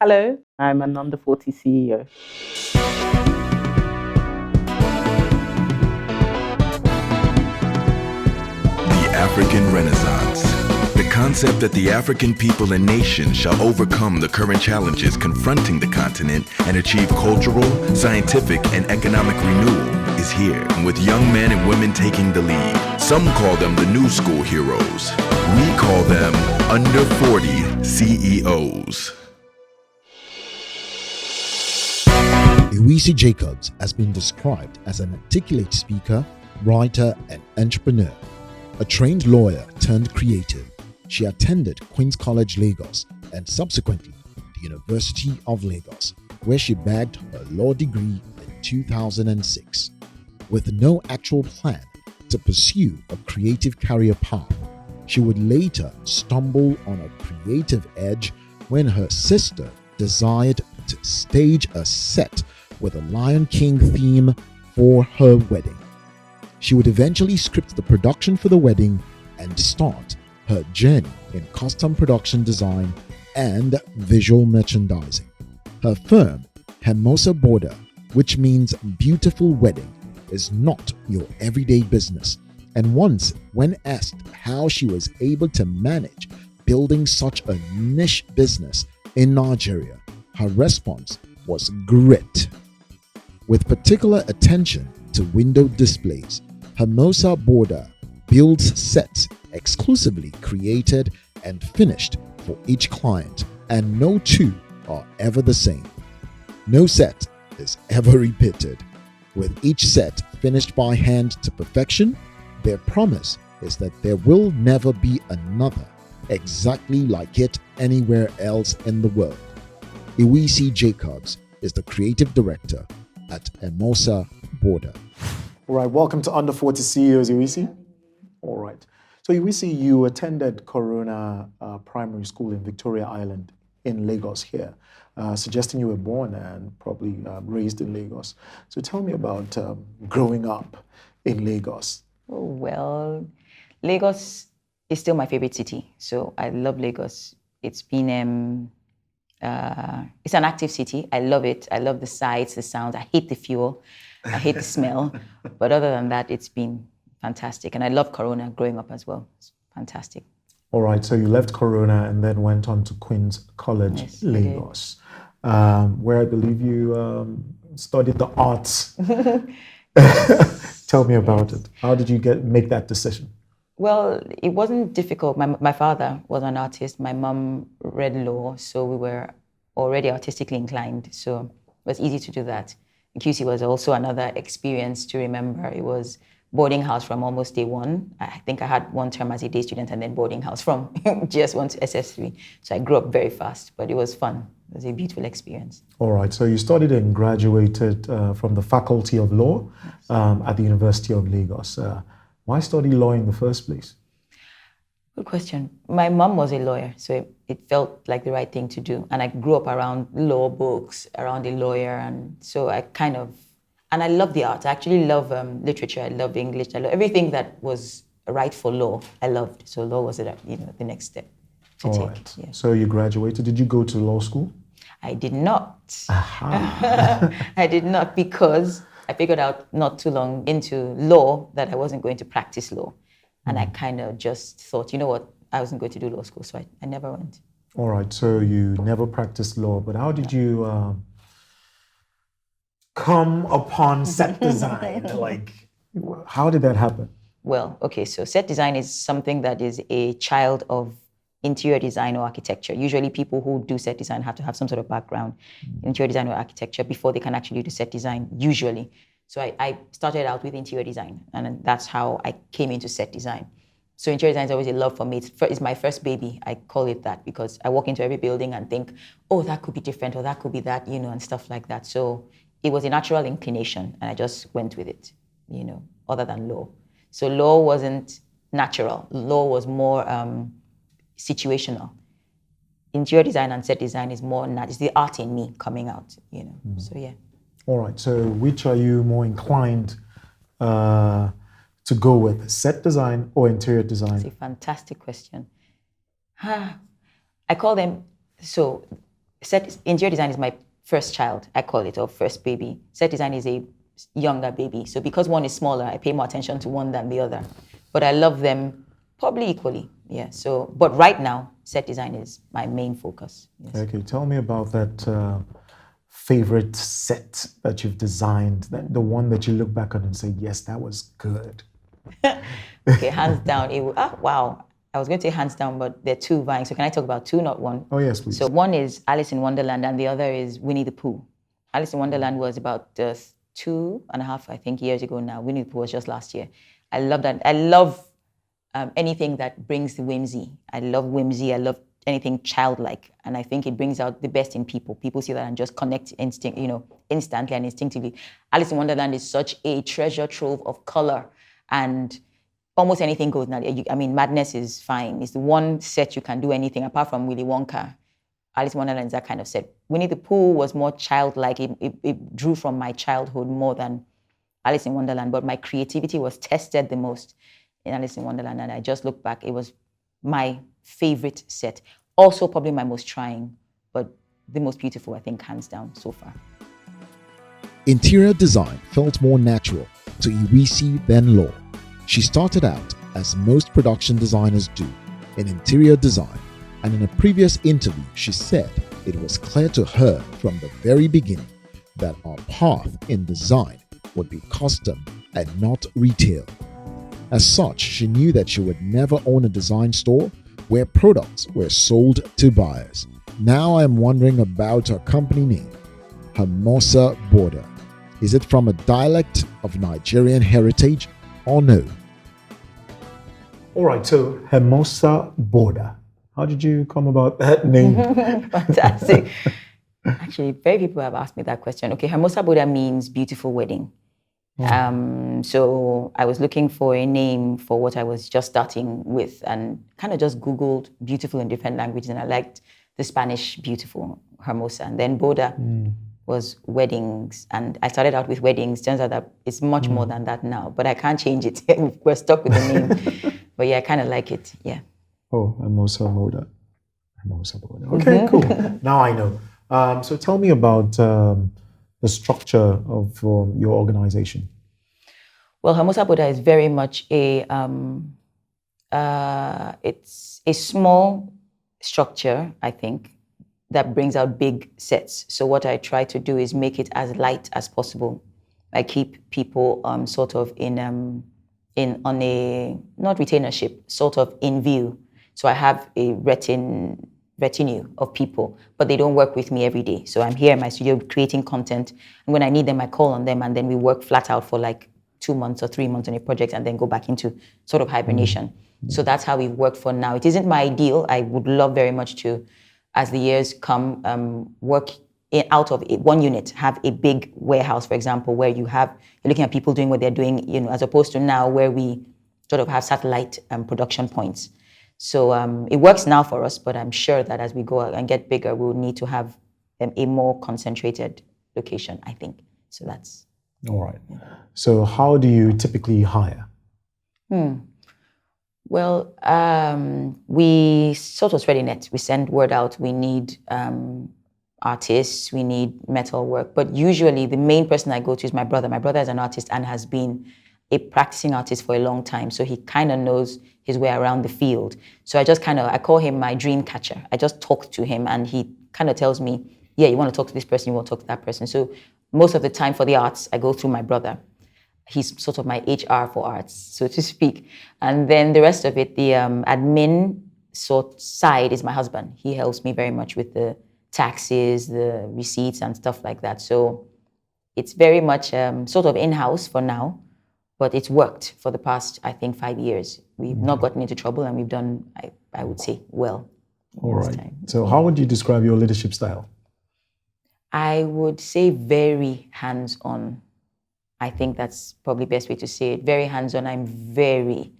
Hello, I'm an under 40 CEO. The African Renaissance. The concept that the African people and nation shall overcome the current challenges confronting the continent and achieve cultural, scientific, and economic renewal is here, with young men and women taking the lead. Some call them the new school heroes. We call them under 40 CEOs. Ighiwiyisi Jacobs has been described as an articulate speaker, writer, and entrepreneur. A trained lawyer turned creative, she attended Queen's College Lagos and subsequently the University of Lagos, where she bagged her law degree in 2006. With no actual plan to pursue a creative career path, she would later stumble on a creative edge when her sister desired to stage a set with a Lion King theme for her wedding. She would eventually script the production for the wedding and start her journey in costume production design and visual merchandising. Her firm, Hermosa Boda, which means beautiful wedding, is not your everyday business. And once, when asked how she was able to manage building such a niche business in Nigeria, her response was grit. With particular attention to window displays, Hermosa Boda builds sets exclusively created and finished for each client, and no two are ever the same. No set is ever repeated. With each set finished by hand to perfection, their promise is that there will never be another exactly like it anywhere else in the world. Ighiwiyisi Jacobs is the creative director at Hermosa Boda. All right, welcome to Under 40 CEOs, Ighiwiyisi. All right. So Ighiwiyisi, you attended Corona Primary School in Victoria Island in Lagos here, suggesting you were born and probably raised in Lagos. So tell me about growing up in Lagos. Oh, well, Lagos is still my favorite city. So I love Lagos. It's been, it's an active city. I love it. I love the sights, the sounds. I hate the fuel. I hate the smell. But other than that, it's been fantastic. And I love Corona growing up as well. It's fantastic. All right, so you left Corona and then went on to Queen's College, Yes, Lagos, where I believe you studied the arts. Tell me about it. How did you make that decision? Well, it wasn't difficult. My father was an artist. My mom read law, so we were already artistically inclined. So it was easy to do that. QC was also another experience to remember. It was boarding house from almost day one. I think I had one term as a day student and then boarding house from GS1 to SS3. So I grew up very fast, but it was fun. It was a beautiful experience. All right, so you studied and graduated from the Faculty of Law at the University of Lagos. Why study law in the first place? Good question. My mom was a lawyer, so it felt like the right thing to do. And I grew up around law books, around a lawyer. And so and I love the arts. I actually love literature. I love English. I love everything that was right for law. I loved. So law was the next step to take. Right. Yeah. So you graduated. Did you go to law school? I did not. I did not, because I figured out not too long into law that I wasn't going to practice law. And I kind of just thought, you know what, I wasn't going to do law school, so I never went. All right, so you never practiced law, but how did you come upon set design? How did that happen? Well, okay, so set design is something that is a child of interior design or architecture. Usually people who do set design have to have some sort of background in interior design or architecture before they can actually do set design, usually. So I started out with interior design, and that's how I came into set design. So interior design is always a love for me. It's my first baby. I call it that because I walk into every building and think, oh, that could be different, or that could be that, and stuff like that. So it was a natural inclination, and I just went with it, other than law. So law wasn't natural. Law was more situational. Interior design and set design is more, it's the art in me coming out, So yeah. All right, so which are you more inclined to go with, set design or interior design? It's a fantastic question. I call them, so interior design is my first child, I call it, or first baby. Set design is a younger baby. So because one is smaller, I pay more attention to one than the other. But I love them probably equally. Yeah. So, but right now, set design is my main focus. Yes. Okay, tell me about that favorite set that you've designed, the one that you look back on and say, yes, that was good. Okay, hands down. Wow. I was going to say hands down, but there are two vying. So can I talk about two, not one? Oh, yes, please. So one is Alice in Wonderland and the other is Winnie the Pooh. Alice in Wonderland was about 2.5, I think, years ago now. Winnie the Pooh was just last year. I love that. I love anything that brings the whimsy. I love whimsy. I love anything childlike. And I think it brings out the best in people. People see that and just connect instantly and instinctively. Alice in Wonderland is such a treasure trove of color and almost anything goes now. I mean, Madness is fine. It's the one set you can do anything apart from Willy Wonka. Alice in Wonderland is that kind of set. Winnie the Pooh was more childlike. It drew from my childhood more than Alice in Wonderland, but my creativity was tested the most in Alice in Wonderland. And I just look back, it was my favorite set. Also probably my most trying, but the most beautiful, I think, hands down so far. Interior design felt more natural to Ighiwiyisi than law. She started out, as most production designers do, in interior design, and in a previous interview she said it was clear to her from the very beginning that our path in design would be custom and not retail. As such, she knew that she would never own a design store where products were sold to buyers. Now I am wondering about her company name, Hermosa Boda. Is it from a dialect of Nigerian heritage or no? All right, so Hermosa Boda. How did you come about that name? Fantastic. Actually, very people have asked me that question. Okay, Hermosa Boda means beautiful wedding. So I was looking for a name for what I was just starting with and kind of just Googled beautiful in different languages, and I liked the Spanish beautiful, Hermosa. And then Boda was weddings, and I started out with weddings. Turns out that it's much more than that now, but I can't change it. We're stuck with the name. But yeah, I kind of like it, yeah. Oh, Hermosa Boda. Hermosa Boda. Okay, cool. Now I know. So tell me about the structure of your organization. Well, Hermosa Boda is very much it's a small structure, I think, that brings out big sets. So what I try to do is make it as light as possible. I keep people sort of on a, not retainership, sort of in view. So I have a retinue of people, but they don't work with me every day. So I'm here in my studio creating content, and when I need them, I call on them, and then we work flat out for like 2 months or 3 months on a project, and then go back into sort of hibernation. So that's how we work for now. It isn't my ideal. I would love very much to, as the years come, work out of one unit, have a big warehouse, for example, where you're looking at people doing what they're doing, as opposed to now where we sort of have satellite production points. So it works now for us, but I'm sure that as we go and get bigger, we'll need to have a more concentrated location, I think. So that's... All right. So how do you typically hire? Well, we sort of spread a net. We send word out. We need artists. We need metal work. But usually the main person I go to is my brother. My brother is an artist and has been a practicing artist for a long time. So he kind of knows his way around the field. So I call him my dream catcher. I just talk to him and he kind of tells me, yeah, you want to talk to this person, you want to talk to that person. So most of the time for the arts, I go through my brother. He's sort of my HR for arts, so to speak. And then the rest of it, the admin side is my husband. He helps me very much with the taxes, the receipts and stuff like that. So it's very much sort of in-house for now, but it's worked for the past, I think, 5 years. We've not gotten into trouble and we've done, I would say, well. All right. So how would you describe your leadership style? I would say very hands-on. I think that's probably the best way to say it. Very hands-on. I'm very,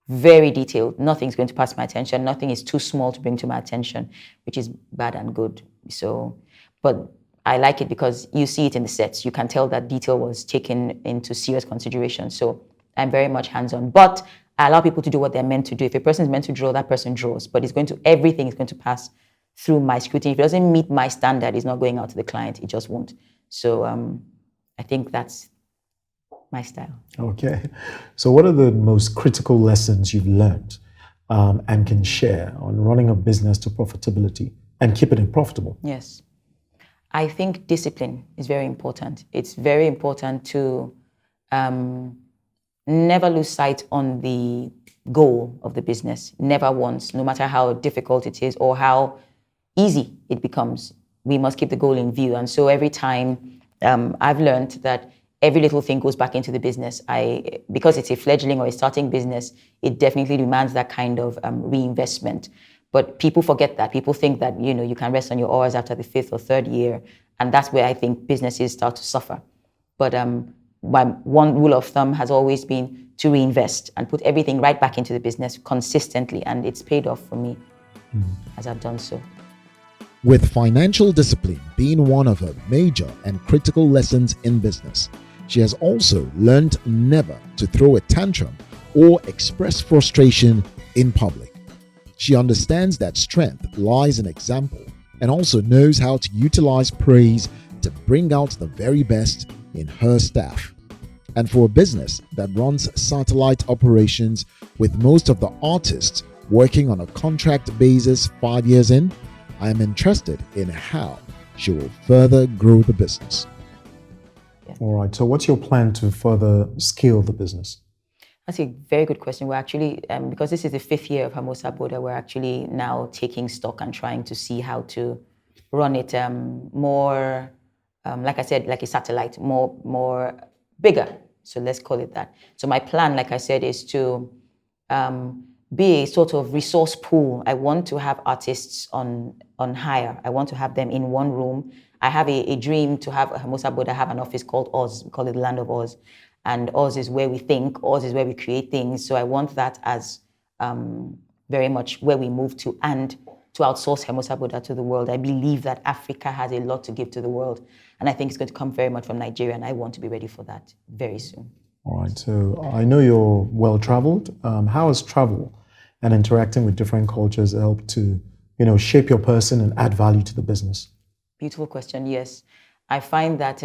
very detailed. Nothing's going to pass my attention. Nothing is too small to bring to my attention, which is bad and good. So, but I like it because you see it in the sets. You can tell that detail was taken into serious consideration. So I'm very much hands-on. But I allow people to do what they're meant to do. If a person is meant to draw, that person draws. But everything is going to pass through my scrutiny. If it doesn't meet my standard, it's not going out to the client. It just won't. So I think that's my style. Okay. So what are the most critical lessons you've learned and can share on running a business to profitability and keeping it profitable? Yes. I think discipline is very important. It's very important to never lose sight on the goal of the business. Never once, no matter how difficult it is or how easy it becomes. We must keep the goal in view. And so every time I've learned that every little thing goes back into the business. Because it's a fledgling or a starting business, it definitely demands that kind of reinvestment. But people forget that. People think that, you can rest on your oars after the 5th or 3rd year. And that's where I think businesses start to suffer. But my one rule of thumb has always been to reinvest and put everything right back into the business consistently. And it's paid off for me as I've done so. With financial discipline being one of her major and critical lessons in business, she has also learned never to throw a tantrum or express frustration in public. She understands that strength lies in example and also knows how to utilize praise to bring out the very best in her staff. And for a business that runs satellite operations with most of the artists working on a contract basis 5 years in, I am interested in how she will further grow the business. All right. So what's your plan to further scale the business? That's a very good question. We're actually, because this is the 5th year of Hermosa Boda, we're actually now taking stock and trying to see how to run it more, like I said, like a satellite, more bigger. So let's call it that. So my plan, like I said, is to be a sort of resource pool. I want to have artists on hire. I want to have them in one room. I have a dream to have Hermosa Boda have an office called Oz. We call it the Land of Oz. And Oz is where we think, Oz is where we create things. So I want that as very much where we move to, and to outsource Hermosa Boda to the world. I believe that Africa has a lot to give to the world. And I think it's going to come very much from Nigeria. And I want to be ready for that very soon. All right. So I know you're well-traveled. How has travel and interacting with different cultures helped to, shape your person and add value to the business? Beautiful question. Yes. I find that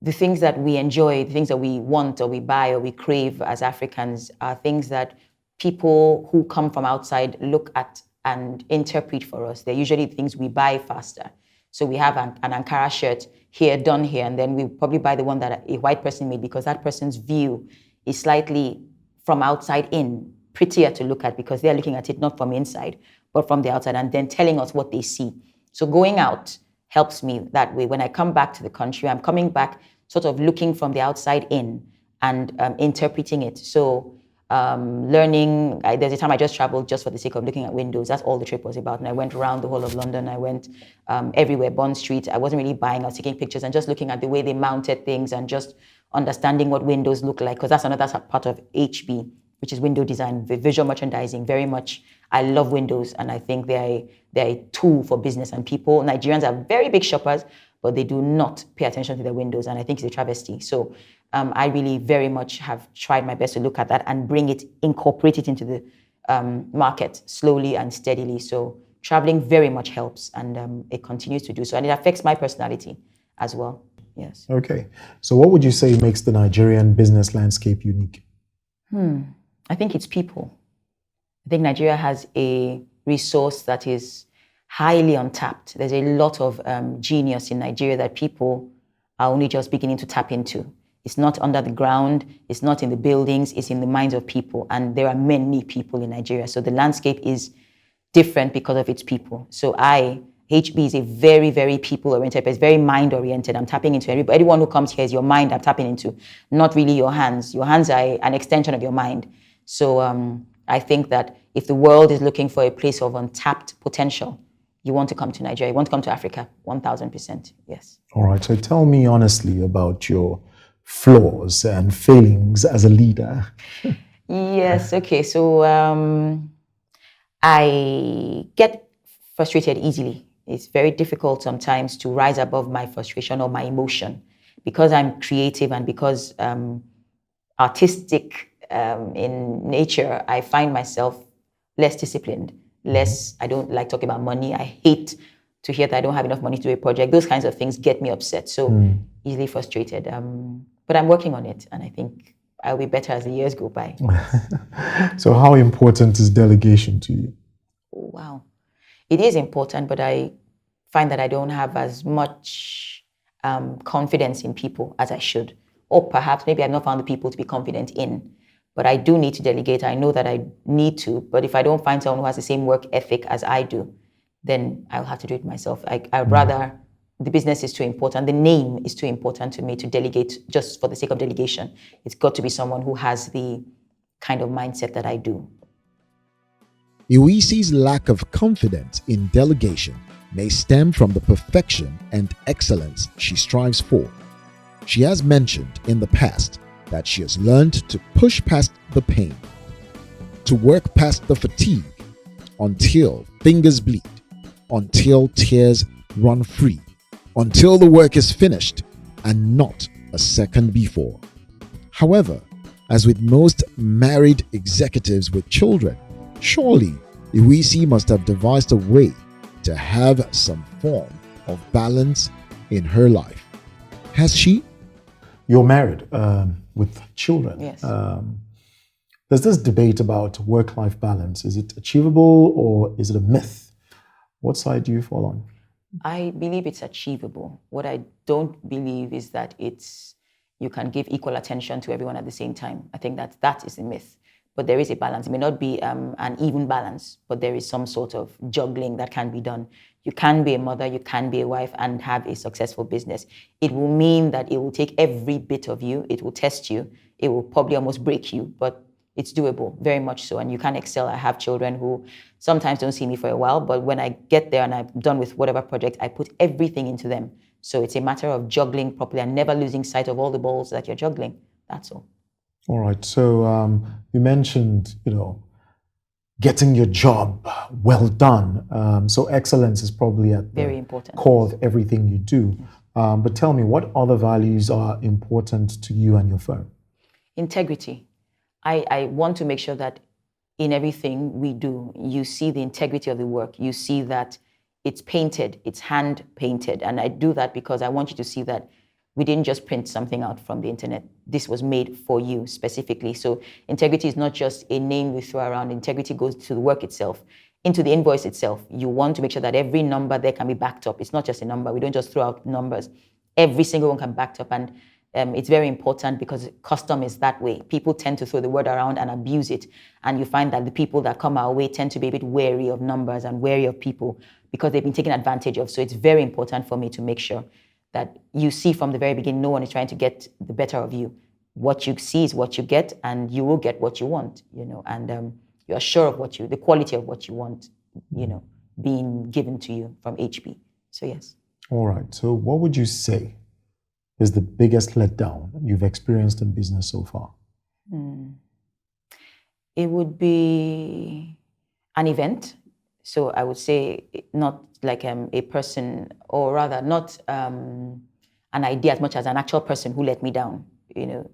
the things that we enjoy, the things that we want or we buy or we crave as Africans are things that people who come from outside look at and interpret for us. They're usually things we buy faster. So we have an Ankara shirt here, done here, and then we probably buy the one that a white person made because that person's view is slightly from outside in, prettier to look at because they're looking at it not from inside, but from the outside, and then telling us what they see. So going out helps me that way. When I come back to the country, I'm coming back sort of looking from the outside in and interpreting it. So learning, there's a time I just traveled just for the sake of looking at windows. That's all the trip was about. And I went around the whole of London. I went everywhere, Bond Street. I wasn't really buying, I was taking pictures and just looking at the way they mounted things and just understanding what windows look like, because that's another part of HB, which is window design, visual merchandising. Very much, I love windows, and I think they're a tool for business. And people, Nigerians are very big shoppers, but they do not pay attention to their windows, and I think it's a travesty. So I really very much have tried my best to look at that and incorporate it into the market slowly and steadily. So traveling very much helps, and it continues to do so, and it affects my personality as well. Yes. Okay. So what would you say makes the Nigerian business landscape unique? I think it's people. I think Nigeria has a resource that is highly untapped. There's a lot of genius in Nigeria that people are only just beginning to tap into. It's not under the ground, it's not in the buildings, it's in the minds of people. And there are many people in Nigeria. So the landscape is different because of its people. So HB is a very, very people-oriented, but it's very mind-oriented. I'm tapping into everyone who comes here is your mind I'm tapping into, not really your hands. Your hands are an extension of your mind. So I think that if the world is looking for a place of untapped potential, you want to come to Nigeria, you want to come to Africa, 1,000%, yes. All right, so tell me honestly about your flaws and failings as a leader. Yes, okay, so I get frustrated easily. It's very difficult sometimes to rise above my frustration or my emotion. Because I'm creative and because artistic in nature, I find myself less disciplined, less. I don't like talking about money. I hate to hear that I don't have enough money to do a project. Those kinds of things get me upset. So easily frustrated. But I'm working on it, and I think I'll be better as the years go by. So how important is delegation to you? Oh, wow. It is important, but I find that I don't have as much confidence in people as I should. Or perhaps maybe I've not found the people to be confident in. But I do need to delegate. I know that I need to. But if I don't find someone who has the same work ethic as I do, then I'll have to do it myself. I'd rather, the business is too important. The name is too important to me to delegate just for the sake of delegation. It's got to be someone who has the kind of mindset that I do. Ighiwiyisi's lack of confidence in delegation may stem from the perfection and excellence she strives for. She has mentioned in the past that she has learned to push past the pain, to work past the fatigue, until fingers bleed, until tears run free, until the work is finished and not a second before. However, as with most married executives with children, surely Ighiwiyisi must have devised a way to have some form of balance in her life. Has she? You're married with children. Yes. There's this debate about work-life balance. Is it achievable or is it a myth? What side do you fall on? I believe it's achievable. What I don't believe is that you can give equal attention to everyone at the same time. I think that is a myth. But there is a balance. It may not be an even balance, but there is some sort of juggling that can be done. You can be a mother, you can be a wife and have a successful business. It will mean that it will take every bit of you. It will test you. It will probably almost break you, but it's doable, very much so. And you can excel. I have children who sometimes don't see me for a while, but when I get there and I'm done with whatever project, I put everything into them. So it's a matter of juggling properly and never losing sight of all the balls that you're juggling. That's all. All right. So you mentioned, getting your job well done. So excellence is probably at the Very important. core of everything you do. But tell me, what other values are important to you and your firm? Integrity. I want to make sure that in everything we do, you see the integrity of the work. You see that it's painted, it's hand painted. And I do that because I want you to see that we didn't just print something out from the internet. This was made for you specifically. So integrity is not just a name we throw around. Integrity goes to the work itself, into the invoice itself. You want to make sure that every number there can be backed up. It's not just a number. We don't just throw out numbers. Every single one can be backed up. And it's very important because custom is that way. People tend to throw the word around and abuse it. And you find that the people that come our way tend to be a bit wary of numbers and wary of people because they've been taken advantage of. So it's very important for me to make sure that you see from the very beginning, no one is trying to get the better of you. What you see is what you get, and you will get what you want, and you're sure of the quality of what you want, being given to you from HP. So yes. All right. So what would you say is the biggest letdown you've experienced in business so far? It would be an event. So I would say not like a person, or rather not an idea as much as an actual person who let me down.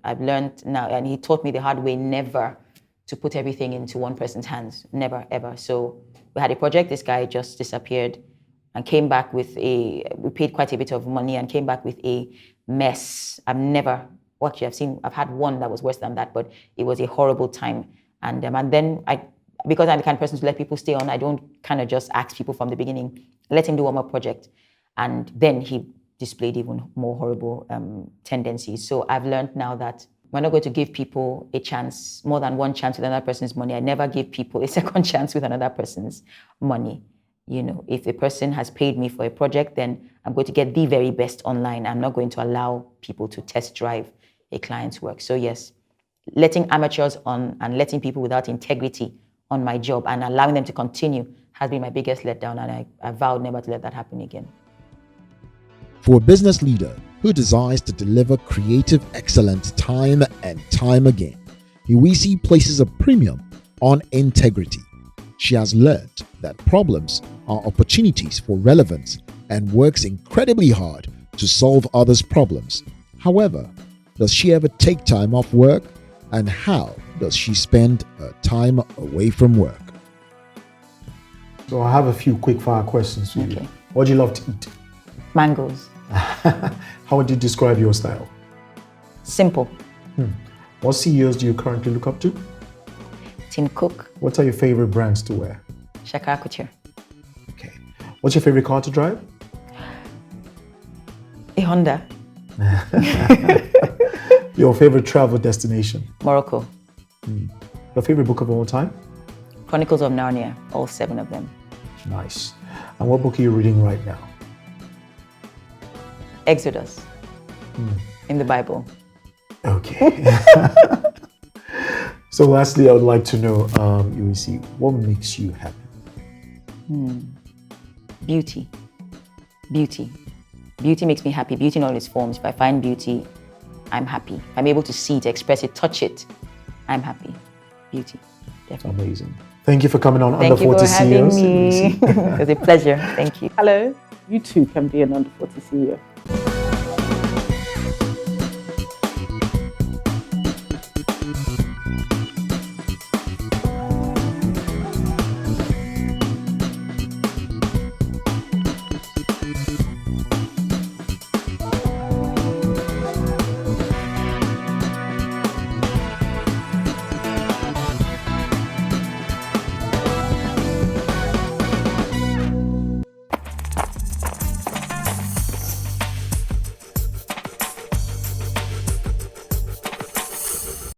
I've learned now, and he taught me the hard way, never to put everything into one person's hands. Never, ever. So we had a project, this guy just disappeared and came back with we paid quite a bit of money and came back with a mess. I've had one that was worse than that, but it was a horrible time. And then because I'm the kind of person to let people stay on, I don't kind of just ask people from the beginning, let him do one more project. And then he displayed even more horrible tendencies. So I've learned now that we're not going to give people a chance, more than one chance with another person's money. I never give people a second chance with another person's money. If a person has paid me for a project, then I'm going to get the very best online. I'm not going to allow people to test drive a client's work. So yes, letting amateurs on and letting people without integrity on my job and allowing them to continue has been my biggest letdown, and I vowed never to let that happen again. For a business leader who desires to deliver creative excellence time and time again, Ighiwiyisi places a premium on integrity. She has learned that problems are opportunities for relevance and works incredibly hard to solve others' problems. However, does she ever take time off work? And how does she spend her time away from work? So I have a few quick fire questions for you. Okay. What do you love to eat? Mangoes. How would you describe your style? Simple. What CEOs do you currently look up to? Tim Cook. What are your favorite brands to wear? Shakara Couture. Okay. What's your favorite car to drive? A Honda. Your favorite travel destination? Morocco. Your favorite book of all time? Chronicles of Narnia. All 7 of them. Nice. And what book are you reading right now? Exodus. In the Bible. Okay. So lastly, I would like to know, Ighiwiyisi, what makes you happy? Beauty. Beauty. Beauty makes me happy. Beauty in all its forms. If I find beauty, I'm happy. If I'm able to see it, express it, touch it, I'm happy. Beauty. Definitely. Amazing. Thank you for coming on Thank Under you 40 for having CEOs. me. It was a pleasure. Thank you. Hello, you too can be an under 40 CEO.